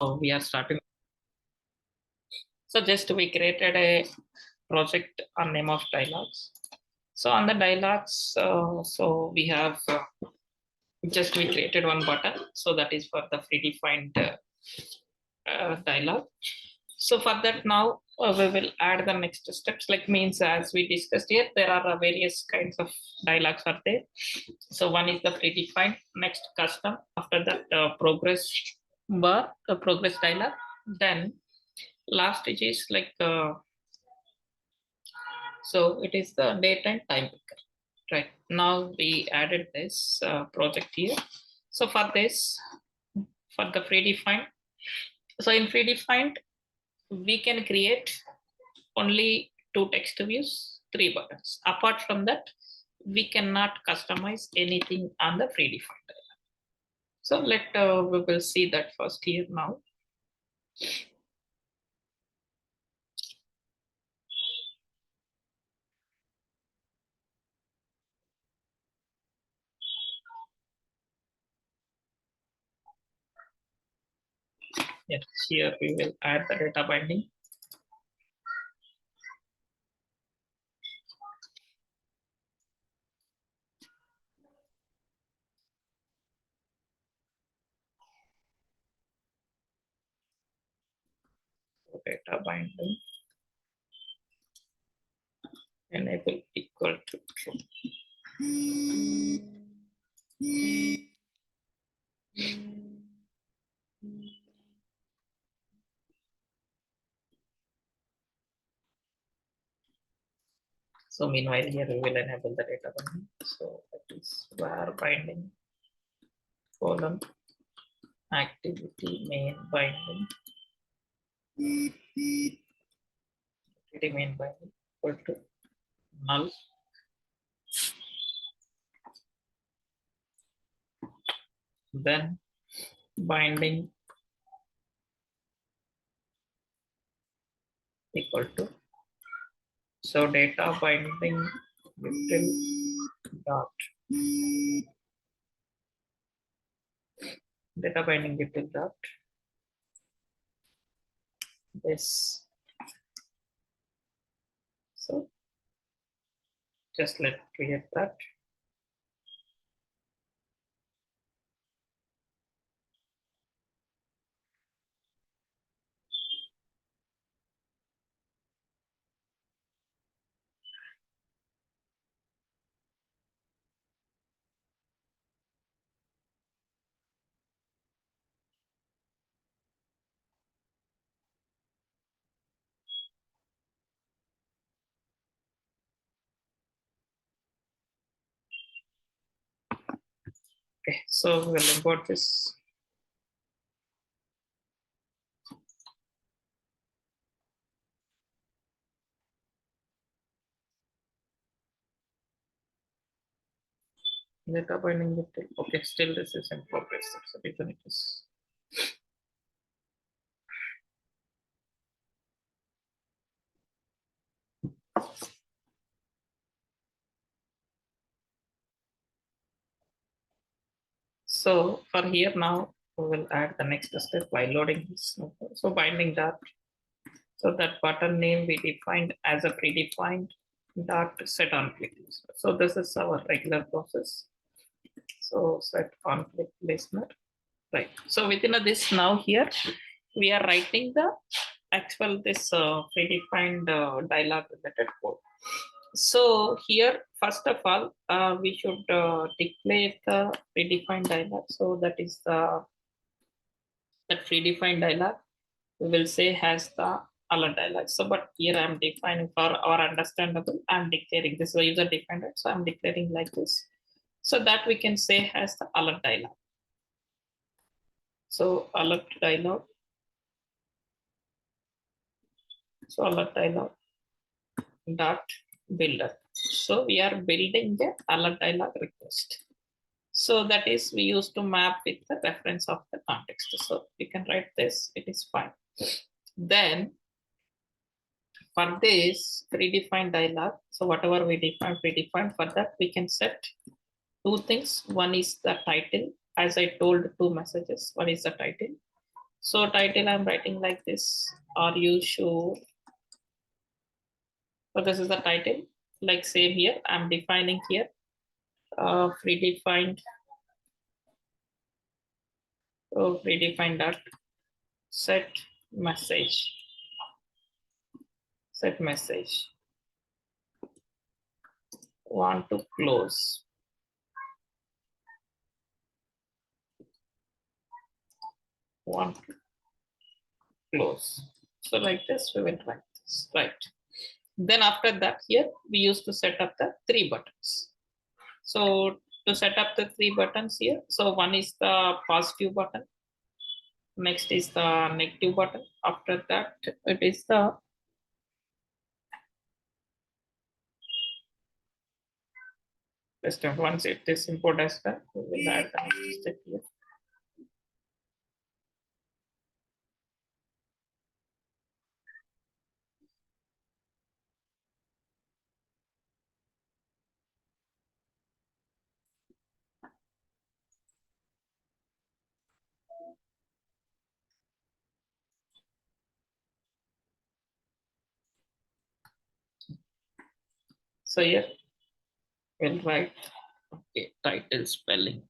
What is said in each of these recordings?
We are starting. So just we created a project on name of Dialogs. So on the Dialogs, so we have just we created one button. So that is for the predefined dialog. So for that now we will add the next steps, like means as we discussed here, there are various kinds of dialogs are there. So one is the predefined, next custom, after that progress bar, the progress dialog, then last stage is like so it is the date and time picker. Right now we added this project here. So for this, for the predefined, so in predefined we can create only two text views, three buttons. Apart from that, we cannot customize anything on the predefined. So we will see that first here now. Yes, here we will add the data binding. So data binding enable equal to true. So meanwhile here we will enable the data binding. So that is var binding column activity main binding activity main binding equal to null. Then binding equal to, so data binding util dot data binding util dot this. So just let's create that. Okay, so we'll import this. Data binding util. Okay, still this is in progress. So reason it is. So for here now, we will add the next step by loading this. So binding dot. So that button name we defined as a predefined dot set on click. So this is our regular process. So set on click listener. Right. So within this now here, we are writing the actual this predefined dialog related code. So here, first of all, we should declare the predefined dialog. So that is that predefined dialog. We will say has the alert dialog. So, but here I'm defining for our understandable. I'm declaring this is a user defined, right? So I'm declaring like this. So that we can say has the alert dialog. So alert dialog. So alert dialog dot builder. So we are building the alert dialog request. So that is we used to map with the reference of the context. So we can write this, it is fine. Then for this predefined dialog, so whatever we define predefined, for that we can set two things. One is the title, as I told, two messages. One is the title. So title I'm writing like this. Are you sure? So this is the title. Like same here, I'm defining here predefined. So predefined dot set message. Set message. Want to close. Want to close. So like this, we will write this, right? Then after that, here we used to set up the 3 buttons. So to set up the 3 buttons here, so one is the positive button, next is the negative button. After that, it is the once it is import as well, we will add the next step here. So here we'll write okay, title spelling.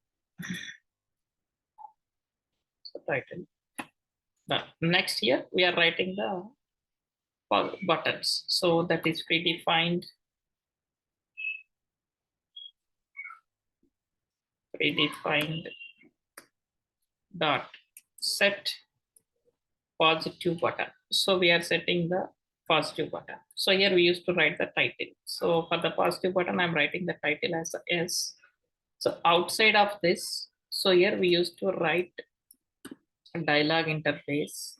So title. Next here we are writing the buttons. So that is predefined. Predefined dot set positive button. So we are setting the positive button. So here we used to write the title. So for the positive button, I'm writing the title as S. So outside of this, so here we used to write a dialog interface.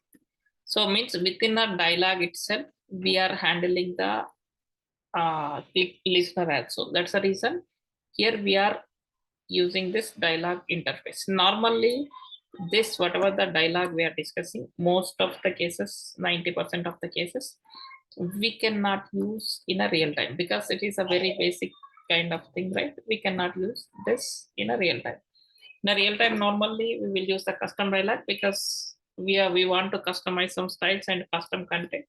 So means within a dialog itself, we are handling the click listener also. That's the reason here we are using this dialog interface. Normally, this whatever the dialog we are discussing, most of the cases, 90% of the cases, we cannot use in a real time because it is a very basic kind of thing, right? We cannot use this in a real time. In a real time, normally we will use the custom dialog because we want to customize some styles and custom content.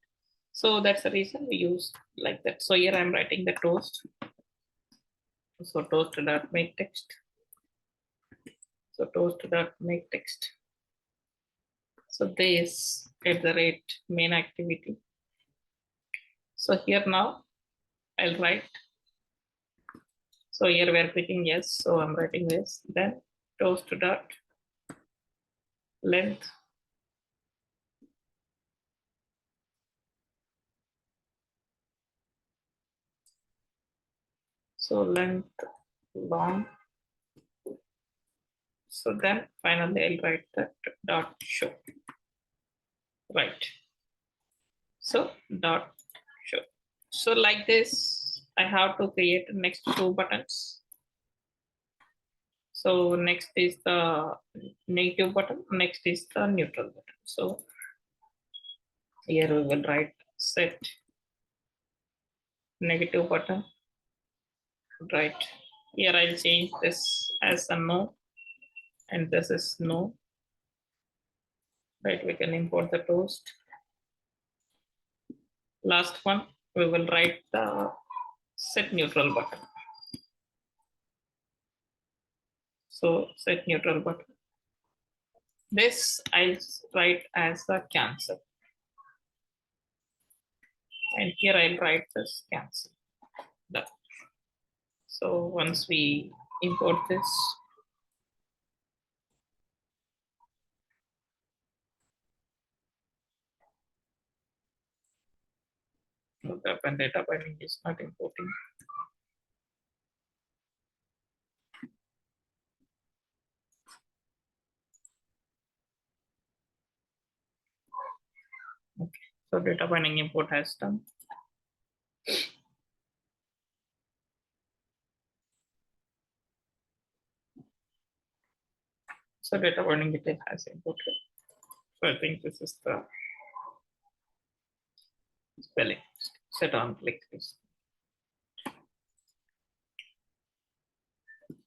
So that's the reason we use like that. So here I'm writing the toast. So toast dot make text. So toast dot make text. So this at the rate main activity. So here now I'll write. So here we are clicking yes. So I'm writing this. Then toast dot length. So length long. So then finally I'll write that dot show. Right. So dot show. So like this, I have to create next 2 buttons. So next is the negative button, next is the neutral button. So here we will write set negative button, right? Here I'll change this as a no, and this is no, right? We can import the toast. Last one, we will write the set neutral button. So set neutral button. This I'll write as a cancel. And here I'll write this cancel. Done. So once we import this, the data binding is not importing. Okay, so data binding import has done. So data binding detail has imported. So I think this is the spelling. Set on click list.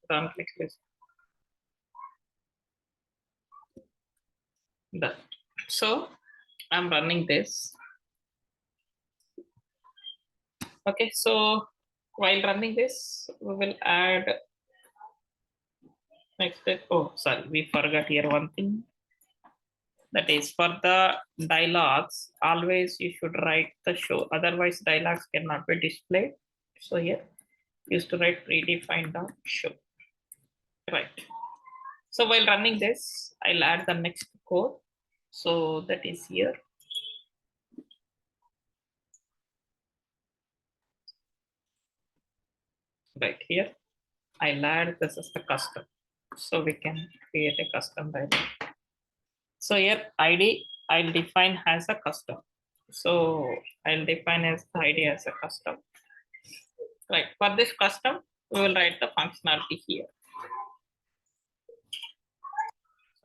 Set on click list. Done. So I'm running this. Okay, so while running this, we will add next step. Oh, sorry, we forgot here one thing. That is for the dialogues, always you should write the show. Otherwise, dialogues cannot be displayed. So here, used to write predefined show. Right. So while running this, I'll add the next code. So that is here. Right here, I'll add this as the custom. So we can create a custom dialog. So here ID I'll define as a custom. So I'll define as the ID as a custom. Right. For this custom, we will write the functionality here.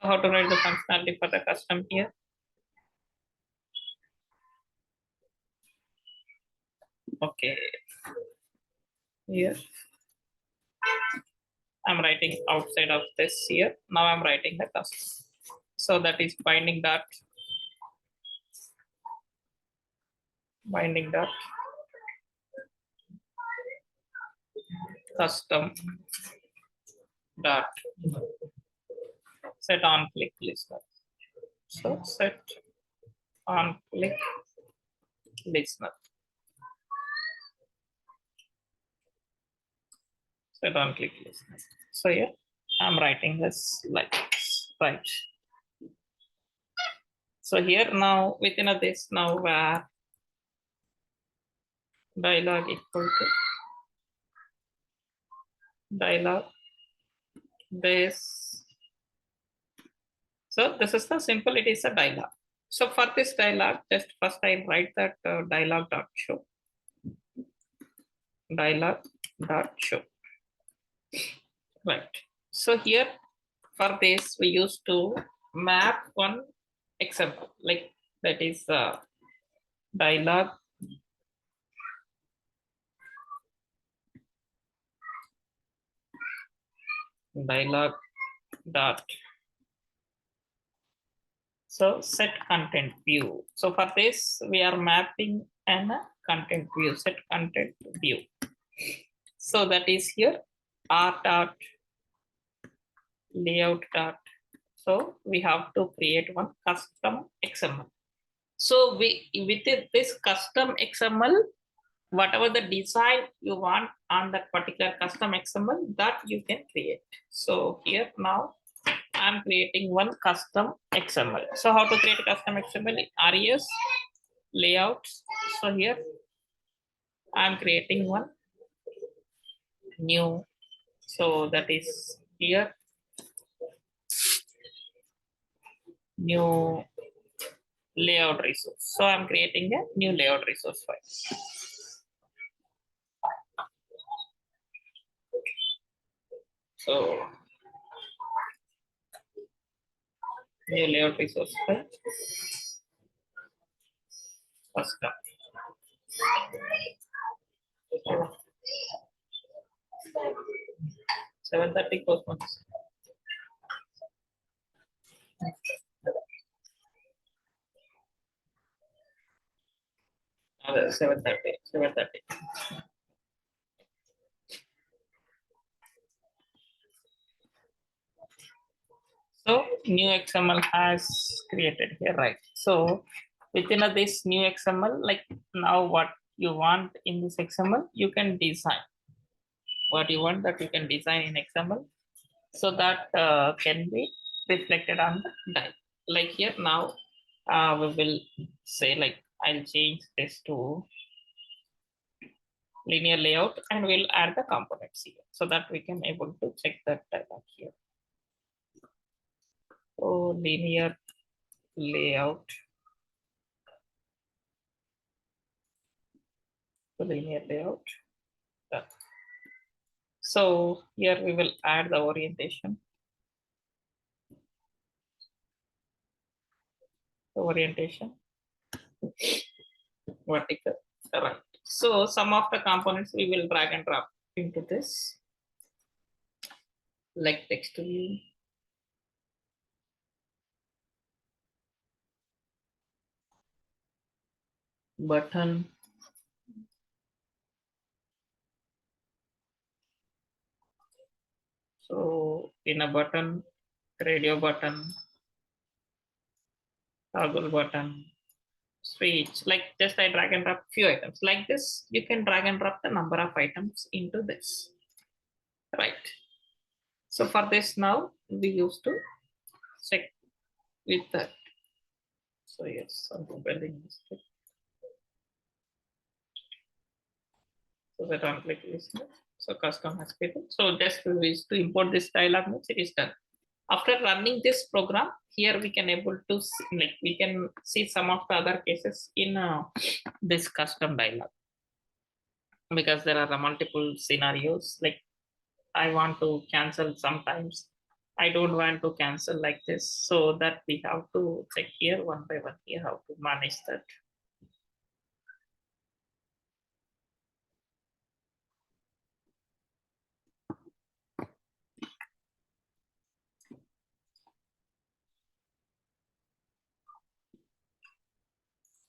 So how to write the functionality for the custom here? Okay. Here I'm writing outside of this here. Now I'm writing the custom. So that is binding dot custom dot set on click listener. So set on click listener. Set on click listener. So here I'm writing this like this, right. So here now within a this now where dialog equal to dialog this. So this is the simple, it is a dialog. So for this dialog, just first I write that dialog dot show. Dialog dot show. Right. So here for this we used to map one example like that is dialog dot so set content view. So for this we are mapping an content view, set content view. So that is here r dot layout dot. So we have to create one custom XML. So we with this custom XML, whatever the design you want on that particular custom XML, that you can create. So here now I'm creating one custom XML. So how to create a custom XML? Res layouts. So here I'm creating one new. So that is here new layout resource. So I'm creating a new layout resource file. So new layout resource file. Custom. 7:30 Cosmos. 7:30. 7:30. So new XML has created here, right? So within this new XML, like now what you want in this XML, you can design what you want that you can design in XML. So that can be reflected on the dial. Like here now, we will say like I'll change this to linear layout and we'll add the components here so that we can able to check that dialog here. So linear layout. So linear layout. Done. So here we will add the orientation. The orientation. Vertical. Right. So some of the components we will drag and drop into this. Like text view. button. So in a button, radio button, toggle button, switch, like just I drag and drop few items like this. You can drag and drop the number of items into this, right? So for this now, we used to check with that. So yes, something building mistake. So that one click is done. So custom has been done. So just we wish to import this dialog means it is done. After running this program, here we can able to see, like we can see some of the other cases in this custom dialog, because there are multiple scenarios. Like I want to cancel sometimes. I don't want to cancel like this. So that we have to check here one by one here how to manage that.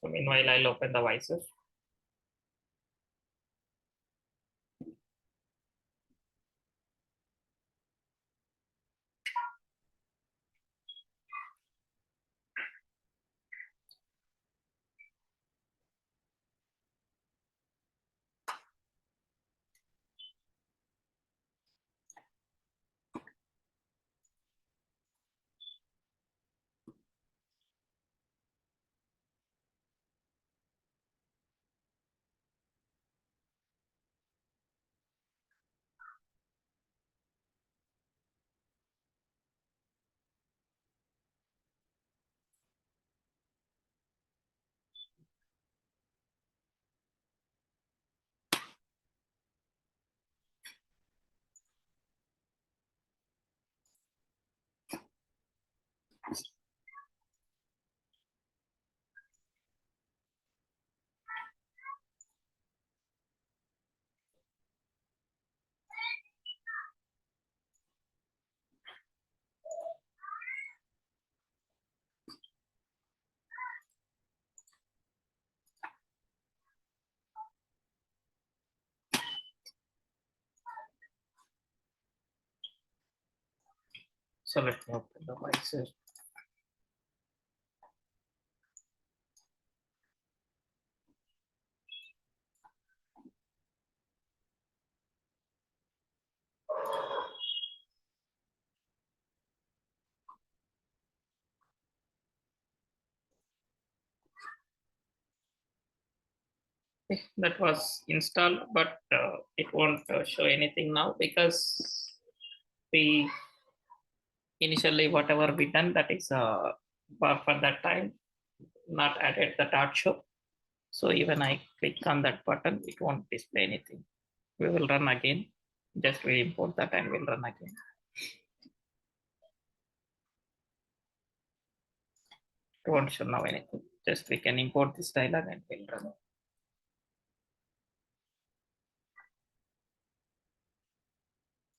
So meanwhile, I'll open the Visor. So let me open the Visor. That was installed, but it won't show anything now because we initially whatever we done that is for that time not added the dot show. So even I click on that button, it won't display anything. We will run again. Just we import that and we'll run again. It won't show now anything. Just we can import this dialog and we'll run.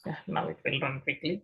Yeah, now it will run quickly.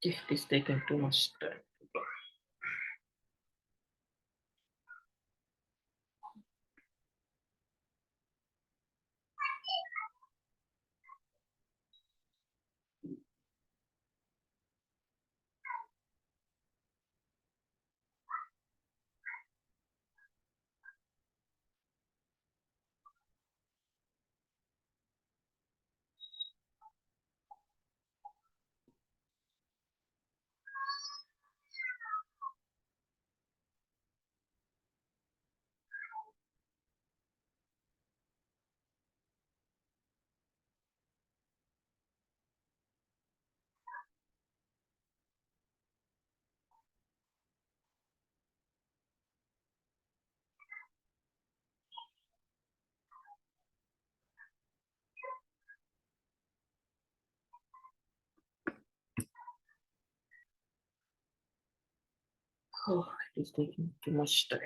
It is taking too much time. Oh, it is taking too much time.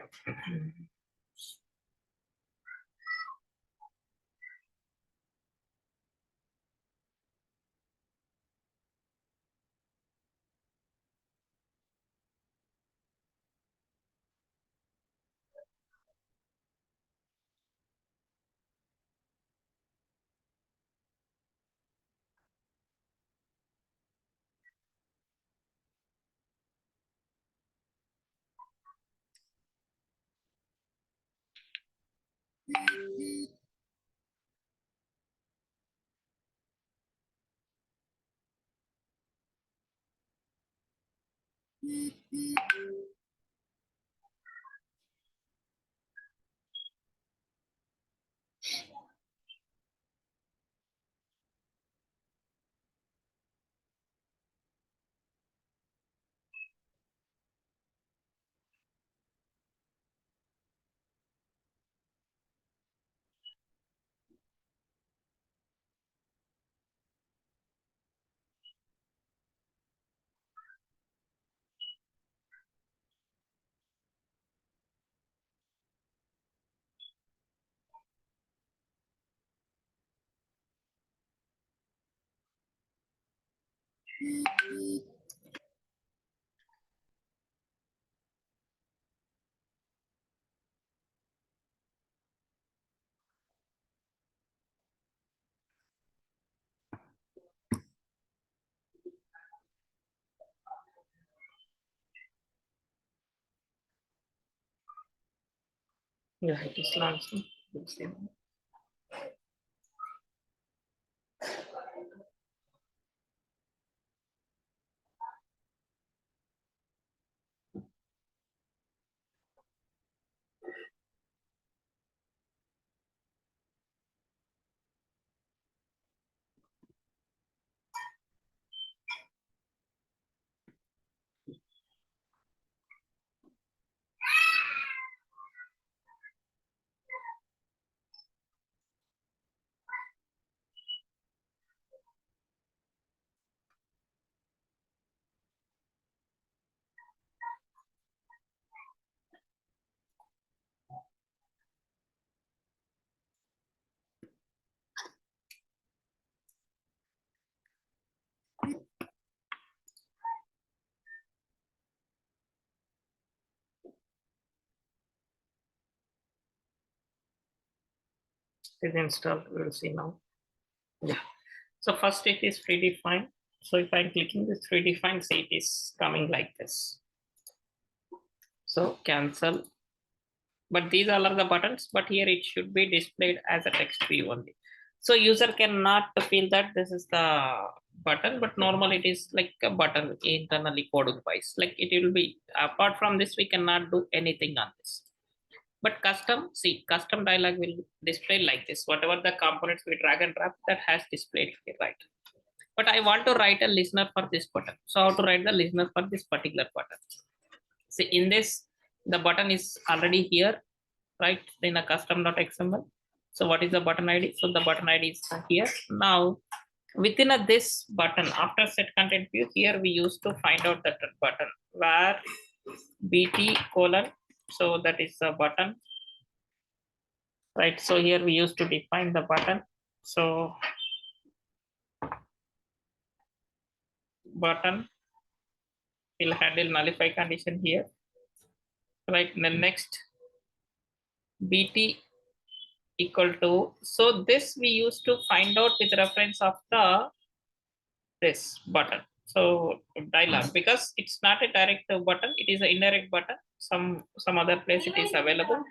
Yeah, it is launching. We'll see. It is installed. We'll see now. Yeah. So first it is predefined. So if I'm clicking this predefined, see it is coming like this. So cancel. But these all are the buttons, but here it should be displayed as a text view only. So user cannot feel that this is the button, but normally it is like a button internally coded wise. Like it will be, apart from this, we cannot do anything on this. But custom, see, custom dialog will display like this. Whatever the components we drag and drop, that has displayed here, right? But I want to write a listener for this button. So how to write the listener for this particular button? See, in this, the button is already here, right? In a custom.xml. So what is the button ID? So the button ID is here. Now, within this button, after set content view, here we used to find out that button where bt colon. So that is the button, right? So here we used to define the button. So button we'll handle nullify condition here, right? And then next bt equal to, so this we used to find out with reference of the this button. So dialog, because it's not a direct button, it is an indirect button. Some other place it is available.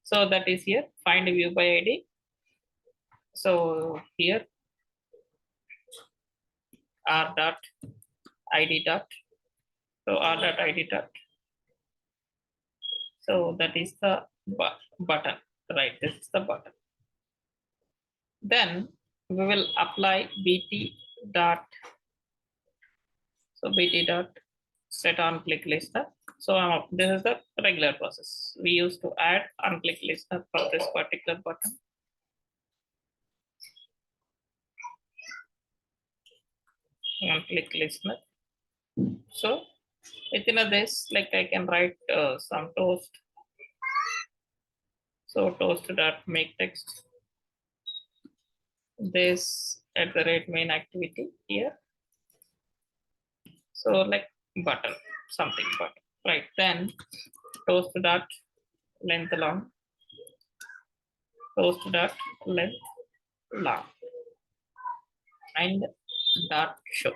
So that is here, find view by id. So here r dot id dot, so r dot id dot, so that is the button, right? This is the button. Then we will apply bt dot, so bt dot set on click listener. So this is the regular process. We used to add on click listener for this particular button. On click listener. So within this, like I can write some toast. So toast dot make text this at the rate main activity here. So like button, something button, right? Then toast dot length long, toast dot length long, and dot show.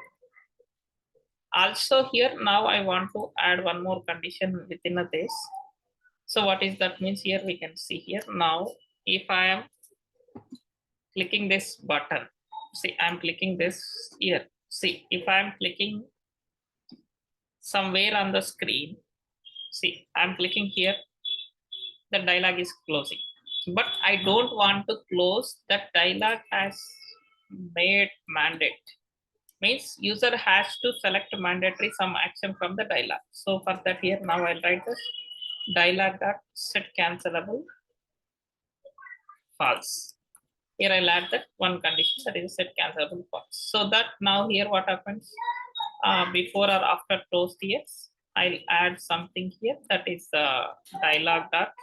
Also here now I want to add one more condition within this. So what is that means here? We can see here now, if I am clicking this button, see I'm clicking this here. See if I'm clicking somewhere on the screen, see I'm clicking here, the dialog is closing, but I don't want to close. That dialog has made mandate, means user has to select mandatory some action from the dialog. So for that here now I'll write this dialog dot set cancelable false. Here I'll add that one condition, that is set cancelable false. So that now here what happens, before or after closed yes, I'll add something here, that is dialog dot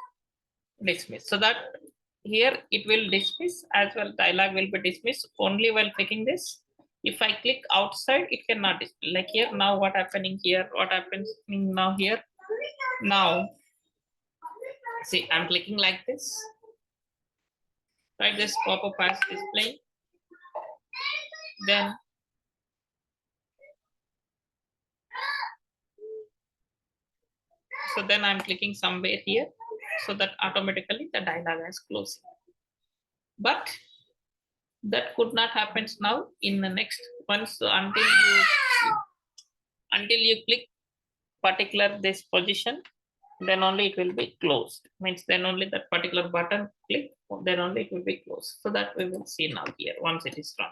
dismiss. So that here it will dismiss as well, dialog will be dismissed only while clicking this. If I click outside, it cannot display. Like here now what happening here, what happens now here, now see I'm clicking like this, right? This pop-up as display, then so then I'm clicking somewhere here, so that automatically the dialog is closing. But that could not happen now in the next once, until you click particular this position, then only it will be closed. Means then only that particular button click, then only it will be closed. So that we will see now here once it is run.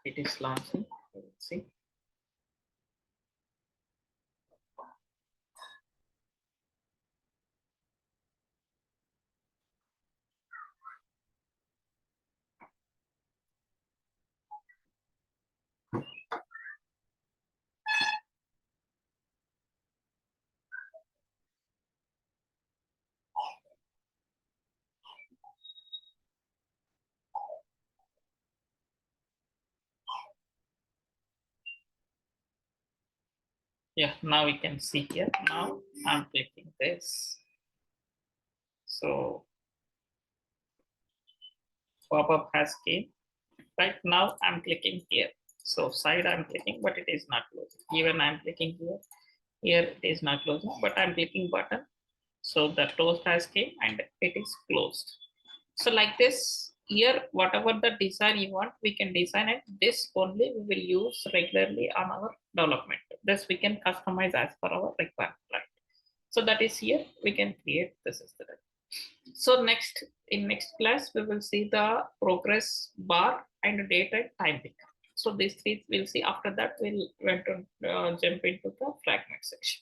it is launching. Let's see. Yeah, now we can see here. Now I'm clicking this. So pop-up has came. Right now I'm clicking here. So side I'm clicking, but it is not closing. Even I'm clicking here. Here it is not closing, but I'm clicking button. So the closed has came and it is closed. So like this, here, whatever the design you want, we can design it. This only we will use regularly on our development. This we can customize as per our requirement. Right? So that is here, we can create this is the. So next, in next class, we will see the progress bar and date and time picker. So these three we'll see. After that, we'll went to jump into the fragment section.